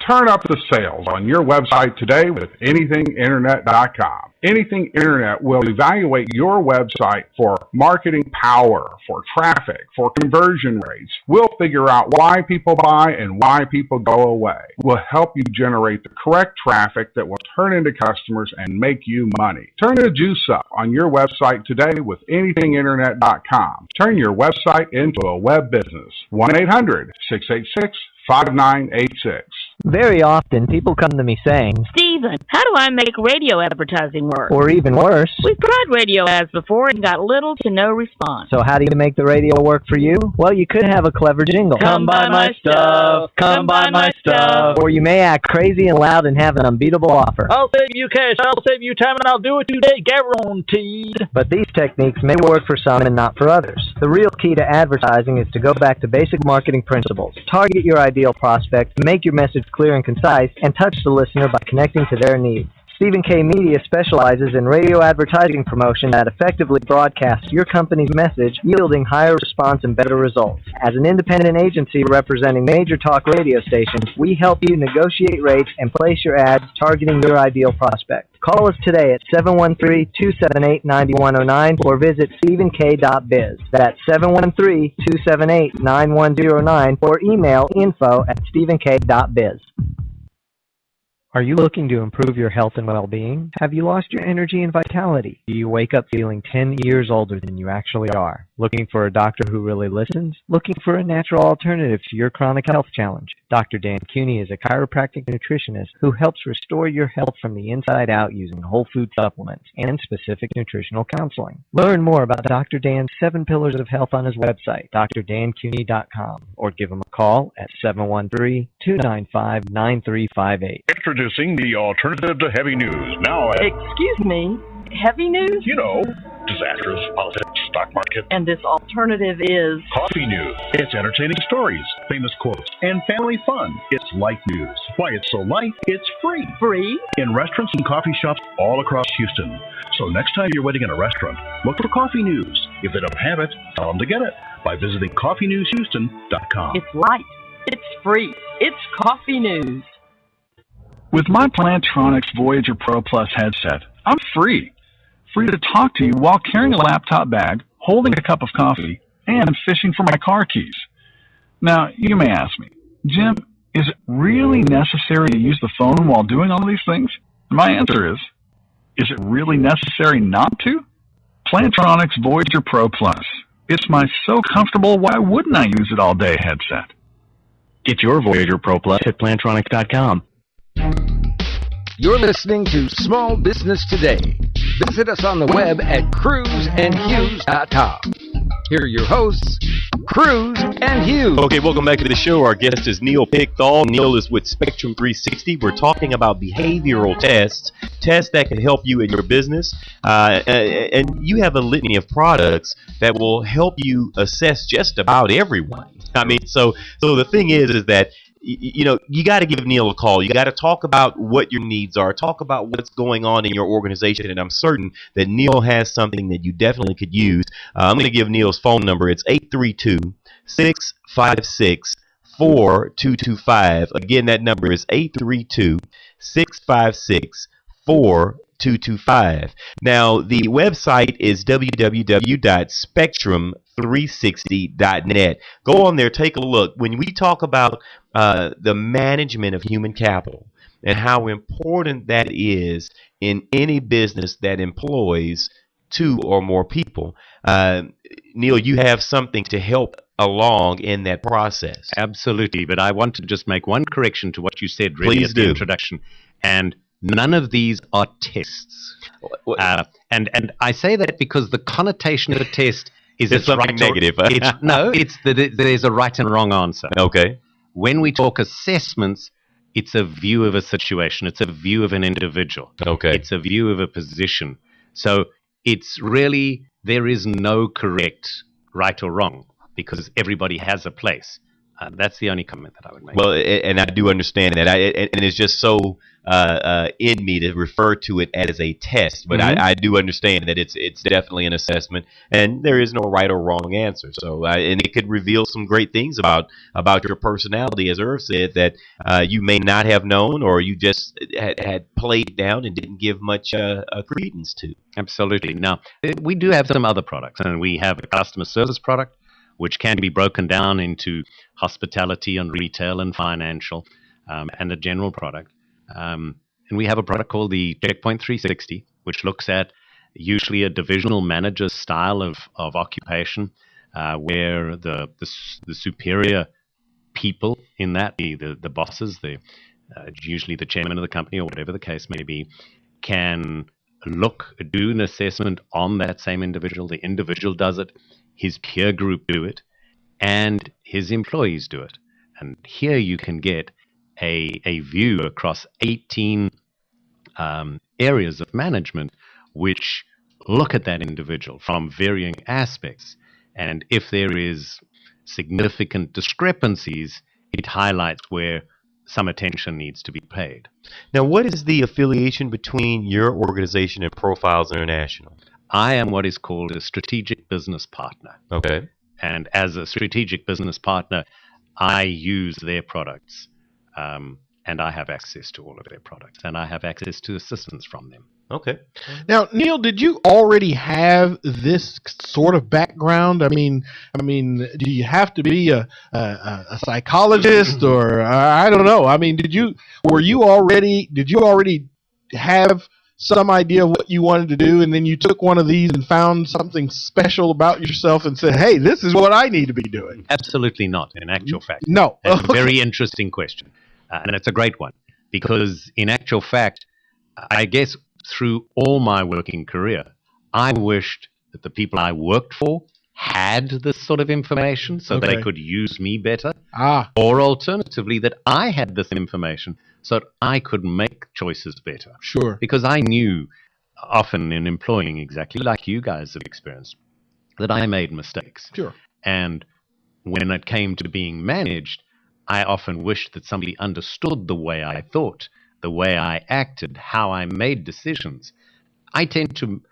Turn up the sales on your website today with anythinginternet.com. Anything Internet will evaluate your website for marketing power, for traffic, for conversion rates. We'll figure out why people buy and why people go away. We'll help you generate the correct traffic that will turn into customers and make you money. Turn the juice up on your website today with anythinginternet.com. Turn your website into a web business. 1-800-686-5986. Very often, people come to me saying, Stephen, how do I make radio advertising work? Or even worse, we've tried radio ads before and got little to no response. So how do you make the radio work for you? Well, you could have a clever jingle. Come buy my stuff. Come buy my stuff. Or you may act crazy and loud and have an unbeatable offer. I'll save you cash. I'll save you time, and I'll do it today, guaranteed. But these techniques may work for some and not for others. The real key to advertising is to go back to basic marketing principles. Target your ideal prospect, make your message clear and concise, and touch the listener by connecting to their needs. Stephen K. Media specializes in radio advertising promotion that effectively broadcasts your company's message, yielding higher response and better results. As an independent agency representing major talk radio stations, we help you negotiate rates and place your ads targeting your ideal prospect. Call us today at 713-278-9109 or visit stephenk.biz. That's 713-278-9109 or email info@stephenk.biz. Are you looking to improve your health and well-being? Have you lost your energy and vitality? Do you wake up feeling 10 years older than you actually are? Looking for a doctor who really listens? Looking for a natural alternative to your chronic health challenge? Dr. Dan Cooney is a chiropractic nutritionist who helps restore your health from the inside out using whole food supplements and specific nutritional counseling. Learn more about Dr. Dan's 7 Pillars of Health on his website, drdancooney.com, or give him a call at 713-295-9358. Introducing the alternative to heavy news. Now, Excuse me, heavy news? You know, disasters, politics, stock market. And this alternative is Coffee news. It's entertaining stories, famous quotes, and family fun. It's light news. Why it's so light, it's free. free. In restaurants and coffee shops all across Houston. So next time you're waiting in a restaurant, look for coffee news. If they don't have it, tell them to get it by visiting coffeenewshouston.com. It's light. It's free. It's coffee news. With my Plantronics Voyager Pro Plus headset, I'm free. Free to talk to you while carrying a laptop bag, holding a cup of coffee, and fishing for my car keys. Now, you may ask me, Jim, is it really necessary to use the phone while doing all these things? And my answer is it really necessary not to? Plantronics Voyager Pro Plus. It's my so comfortable, why wouldn't I use it all day headset. Get your Voyager Pro Plus at Plantronics.com. You're listening to Small Business Today. Visit us on the web at cruzandhughes.com. Here are your hosts, Cruz and Hughes. Okay, welcome back to the show. Our guest is Neil Pickthall. Neil is with Spectrum 360. We're talking about behavioral tests that can help you in your business. And you have a litany of products that will help you assess just about everyone. I mean, so the thing is that you got to give Neil a call. You got to talk about what your needs are. Talk about what's going on in your organization. And I'm certain that Neil has something that you definitely could use. I'm going to give Neil's phone number. It's 832-656-4225. Again, that number is 832-656-4225. Now, the website is www.spectrum360.net. Go on there, take a look. When we talk about the management of human capital and how important that is in any business that employs 2 or more people, Neil, you have something to help along in that process. Absolutely, but I want to just make one correction to what you said really Please at do. the introduction. And none of these are tests. And I say that because the connotation of a test is It's something right negative. It's that there's a right and wrong answer. Okay. When we talk assessments, it's a view of a situation. It's a view of an individual. Okay. It's a view of a position. So it's really, there is no correct right or wrong because everybody has a place. That's the only comment that I would make. Well, and I do understand that. And it's just so in me to refer to it as a test. But I do understand that it's definitely an assessment, and there is no right or wrong answer. So, and it could reveal some great things about your personality, as Irv said, that you may not have known, or you just had played down and didn't give much credence to. Absolutely. Now, we do have some other products, and we have a customer service product, which can be broken down into hospitality and retail and financial, and a general product. And we have a product called the Checkpoint 360, which looks at usually a divisional manager style of occupation, where the superior people in that, the bosses, usually the chairman of the company or whatever the case may be, can do an assessment on that same individual. The individual does it, his peer group do it, and his employees do it. And here you can get a view across 18 areas of management which look at that individual from varying aspects. And if there is significant discrepancies, it highlights where some attention needs to be paid. Now, what is the affiliation between your organization and Profiles International? I am what is called a strategic business partner. Okay. And as a strategic business partner, I use their products, and I have access to all of their products, and I have access to assistance from them. Okay. Now, Neil, did you already have this sort of background? I mean, do you have to be a psychologist, or I don't know? I mean, did you already have some idea of what you wanted to do, and then you took one of these and found something special about yourself and said, hey, this is what I need to be doing? Absolutely not, in actual fact. No. That's a very interesting question, and it's a great one, because in actual fact, I guess through all my working career, I wished that the people I worked for had this sort of information so they could use me better, or alternatively, that I had this information so that I could make choices better. Sure. Because I knew often in employing exactly like you guys have experienced, that I made mistakes. Sure. And when it came to being managed, I often wished that somebody understood the way I thought, the way I acted, how I made decisions. I tend to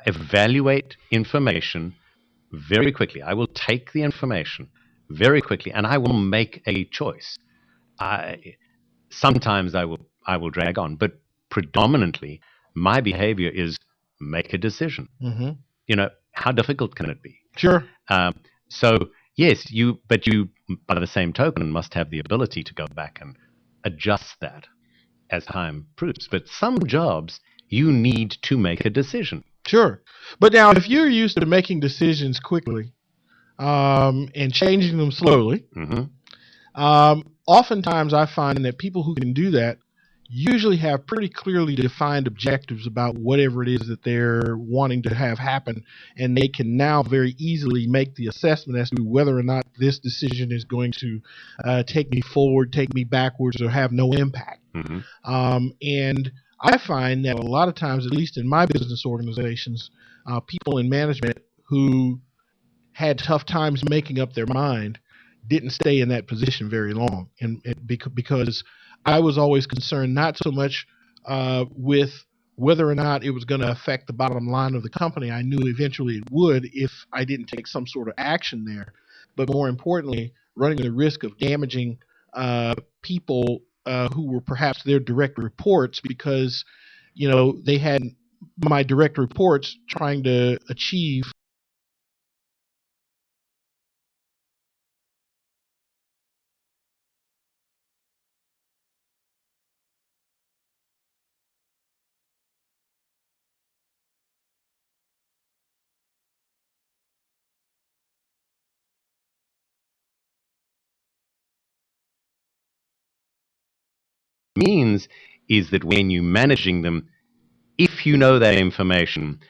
evaluate information very quickly. I will take the information very quickly, and I will make a choice. Sometimes I will drag on, but predominantly my behavior is make a decision. Mm-hmm. You know, how difficult can it be? Sure. So yes, but you, by the same token, must have the ability to go back and adjust that as time proves. But some jobs you need to make a decision. Sure. But now, if you're used to making decisions quickly and changing them slowly, oftentimes I find that people who can do that usually have pretty clearly defined objectives about whatever it is that they're wanting to have happen, and they can now very easily make the assessment as to whether or not this decision is going to take me forward, take me backwards, or have no impact. And I find that a lot of times, at least in my business organizations, people in management who had tough times making up their mind didn't stay in that position very long, and because I was always concerned not so much with whether or not it was going to affect the bottom line of the company. I knew eventually it would if I didn't take some sort of action there, but more importantly, running the risk of damaging people who were perhaps their direct reports, because they had my direct reports trying to achieve Means is that when you're managing them, if you know that information,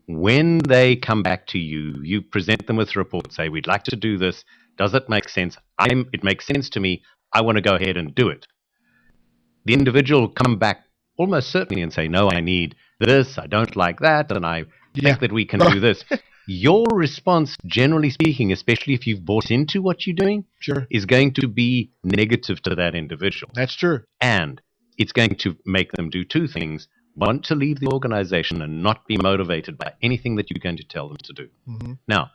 when they come back to you, you present them with a report, say, we'd like to do this. Does it make sense? It makes sense to me. I want to go ahead and do it. The individual will come back almost certainly and say, no, I need this. I don't like that. And I think that we can do this. Your response, generally speaking, especially if you've bought into what you're doing, is going to be negative to that individual. That's true. And it's going to make them do two things. Want to leave the organization and not be motivated by anything that you're going to tell them to do. Now,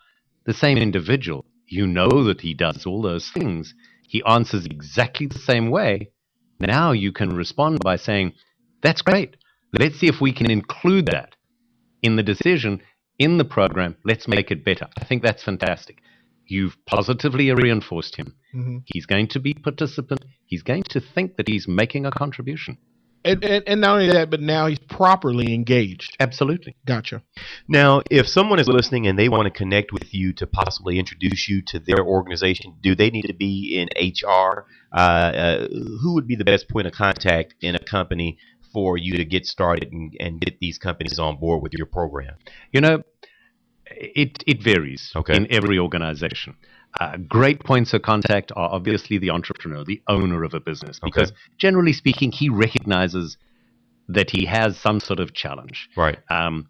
the same individual, you know that he does all those things. He answers exactly the same way. Now you can respond by saying, that's great. Let's see if we can include that in the decision, in the program. Let's make it better. I think that's fantastic. You've positively reinforced him. He's going to be participant. He's going to think that he's making a contribution. And not only that, but now he's properly engaged. Absolutely. Gotcha. Now, if someone is listening and they want to connect with you to possibly introduce you to their organization, do they need to be in HR? Who would be the best point of contact in a company for you to get started and get these companies on board with your program? You know, it varies in every organization. Great points of contact are obviously the entrepreneur, the owner of a business, because generally speaking, he recognizes that he has some sort of challenge. Right.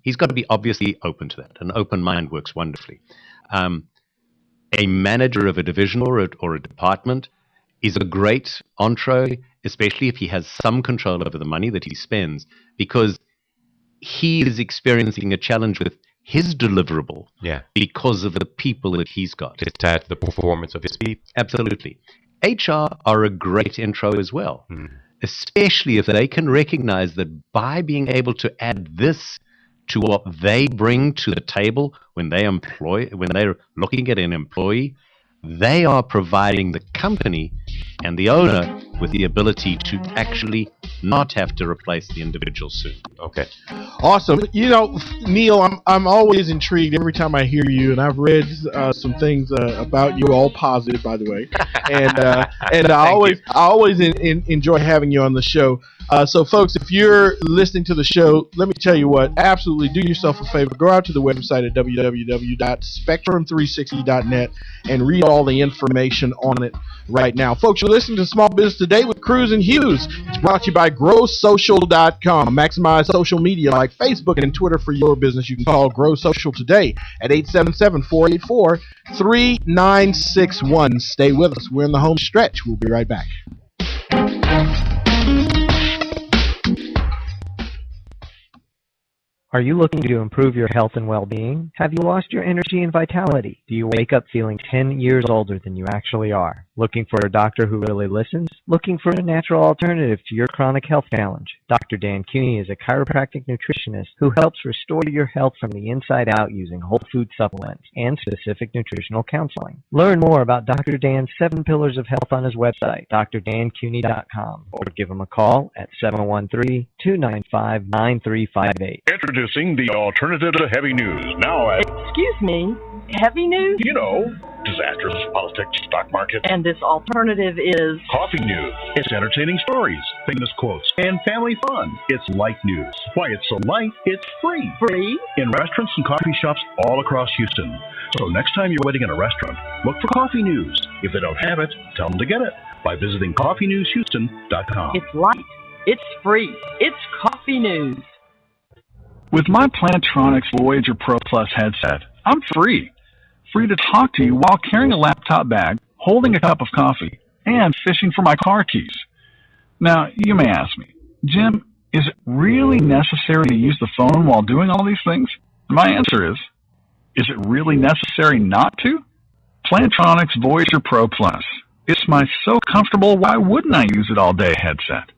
He's got to be obviously open to that. An open mind works wonderfully. A manager of a division or a department is a great entree, especially if he has some control over the money that he spends, because he is experiencing a challenge with his deliverable because of the people that he's got. It's tied to the performance of his people. Absolutely. HR are a great intro as well, especially if they can recognize that by being able to add this to what they bring to the table when they're looking at an employee, they are providing the company and the owner with the ability to actually not have to replace the individual soon. Okay. Awesome. You know, Neil, I'm always intrigued every time I hear you, and I've read some things about you, all positive, by the way. And I always enjoy having you on the show. So, folks, if you're listening to the show, let me tell you what, absolutely do yourself a favor. Go out to the website at www.spectrum360.net and read all the information on it right now. Folks, you're listening to Small Business Today with Cruz and Hughes. It's brought to you by GrowSocial.com. Maximize social media like Facebook and Twitter for your business. You can call Grow Social today at 877-484-3961. Stay with us. We're in the home stretch. We'll be right back. Are you looking to improve your health and well-being? Have you lost your energy and vitality? Do you wake up feeling 10 years older than you actually are? Looking for a doctor who really listens? Looking for a natural alternative to your chronic health challenge? Dr. Dan Cuny is a chiropractic nutritionist who helps restore your health from the inside out using whole food supplements and specific nutritional counseling. Learn more about Dr. Dan's 7 Pillars of Health on his website, drdancuny.com, or give him a call at 713-295-9358. Introducing the alternative to heavy news. Now at, Excuse me, heavy news? you know, disasters, politics, stock market. And this alternative is Coffee news. It's entertaining stories, famous quotes, and family fun. It's light news. Why it's so light, it's free. free. In restaurants and coffee shops all across Houston. So next time you're waiting in a restaurant, look for coffee news. If they don't have it, tell them to get it by visiting coffeenewshouston.com. It's light. It's free. It's coffee news. With my Plantronics Voyager Pro Plus headset, I'm free. Free to talk to you while carrying a laptop bag, holding a cup of coffee, and fishing for my car keys. Now, you may ask me, Jim, is it really necessary to use the phone while doing all these things? My answer is it really necessary not to? Plantronics Voyager Pro Plus. It's my so comfortable, why wouldn't I use it all day headset.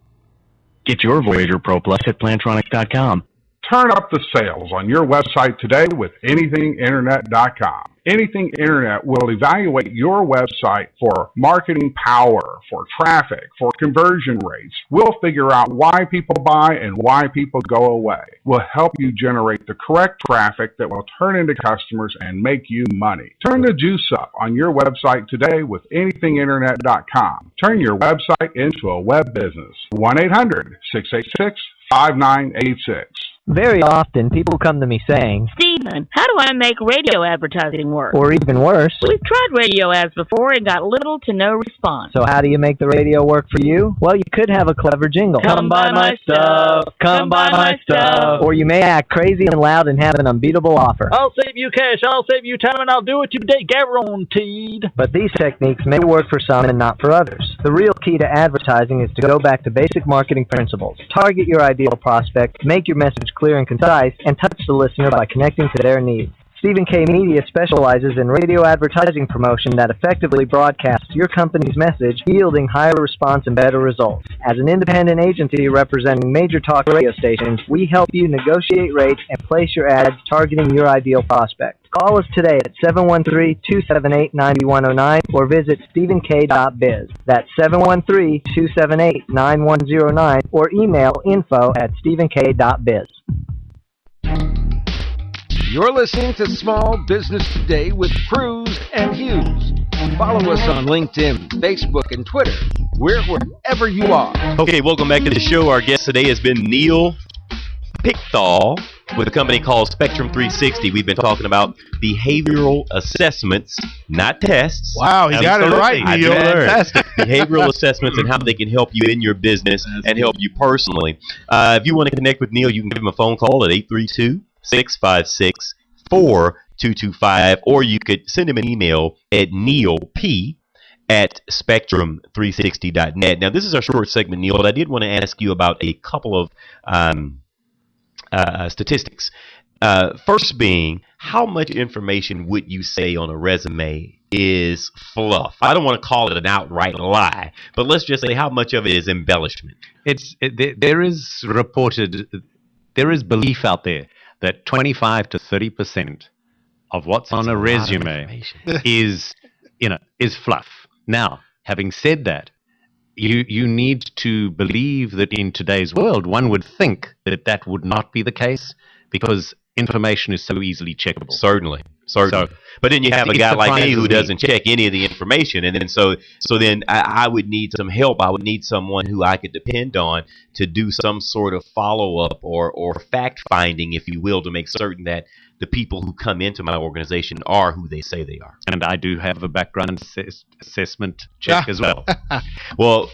Get your Voyager Pro Plus at Plantronics.com. Turn up the sales on your website today with anythinginternet.com. Anything Internet will evaluate your website for marketing power, for traffic, for conversion rates. We'll figure out why people buy and why people go away. We'll help you generate the correct traffic that will turn into customers and make you money. Turn the juice up on your website today with anythinginternet.com. Turn your website into a web business. 1-800-686-5986. Very often, people come to me saying, Stephen, how do I make radio advertising work? or even worse, We've tried radio ads before and got little to no response. so how do you make the radio work for you? Well, you could have a clever jingle. Come buy my stuff. Come buy my stuff. Or you may act crazy and loud and have an unbeatable offer. I'll save you cash, I'll save you time, and I'll do it today, guaranteed. But these techniques may work for some and not for others. The real key to advertising is to go back to basic marketing principles. Target your ideal prospect, make your message clear and concise, and touch the listener by connecting to their needs. Stephen K. Media specializes in radio advertising promotion that effectively broadcasts your company's message, yielding higher response and better results. As an independent agency representing major talk radio stations, we help you negotiate rates and place your ads targeting your ideal prospect. Call us today at 713-278-9109 or visit stephenk.biz. That's 713-278-9109 or email info@stephenk.biz. You're listening to Small Business Today with Cruz and Hughes. Follow us on LinkedIn, Facebook, and Twitter. We're wherever you are. Okay, welcome back to the show. Our guest today has been Neil Pickthall with a company called Spectrum 360. We've been talking about behavioral assessments, not tests. Wow, he got it right, Neil. Fantastic. Behavioral assessments and how they can help you in your business and help you personally. If you want to connect with Neil, you can give him a phone call at 832-656-4225, or you could send him an email at neilp@spectrum360.net. Now, this is our short segment, Neil, but I did want to ask you about a couple of statistics. First being, how much information would you say on a resume is fluff? I don't want to call it an outright lie, but let's just say how much of it is embellishment. There is belief out there that 25 to 30% of what's on a resume is fluff. Now, having said that, you need to believe that in today's world, one would think that would not be the case because information is so easily checkable. Certainly. Certainly. But then you have a guy like me who doesn't check any of the information, and then so then I would need some help. I would need someone who I could depend on to do some sort of follow up or fact finding, if you will, to make certain that the people who come into my organization are who they say they are. And I do have a background assessment check as well. Well,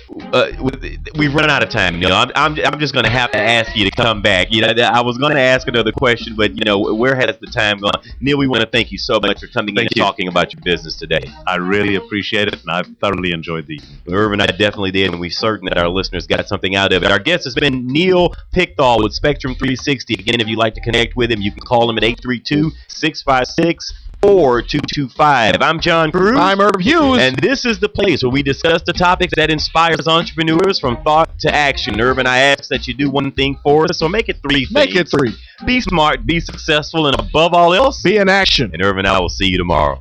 we've run out of time. I'm just going to have to ask you to come back. I was going to ask another question, but where has the time gone? Neil, we want to thank you so much for coming in and talking about your business today. I really appreciate it, and I've thoroughly enjoyed these. Irvin, I definitely did, and we're certain that our listeners got something out of it. Our guest has been Neil Pickthall with Spectrum 360. Again, if you'd like to connect with him, you can call him at 832-656-4225. I'm John Cruz. I'm Irv Hughes. And this is the place where we discuss the topics that inspires entrepreneurs from thought to action. Irvin, I ask that you do one thing for us, so make it 3 things. Make it 3. Be smart, be successful, and above all else, be in action. And Irvin, I will see you tomorrow.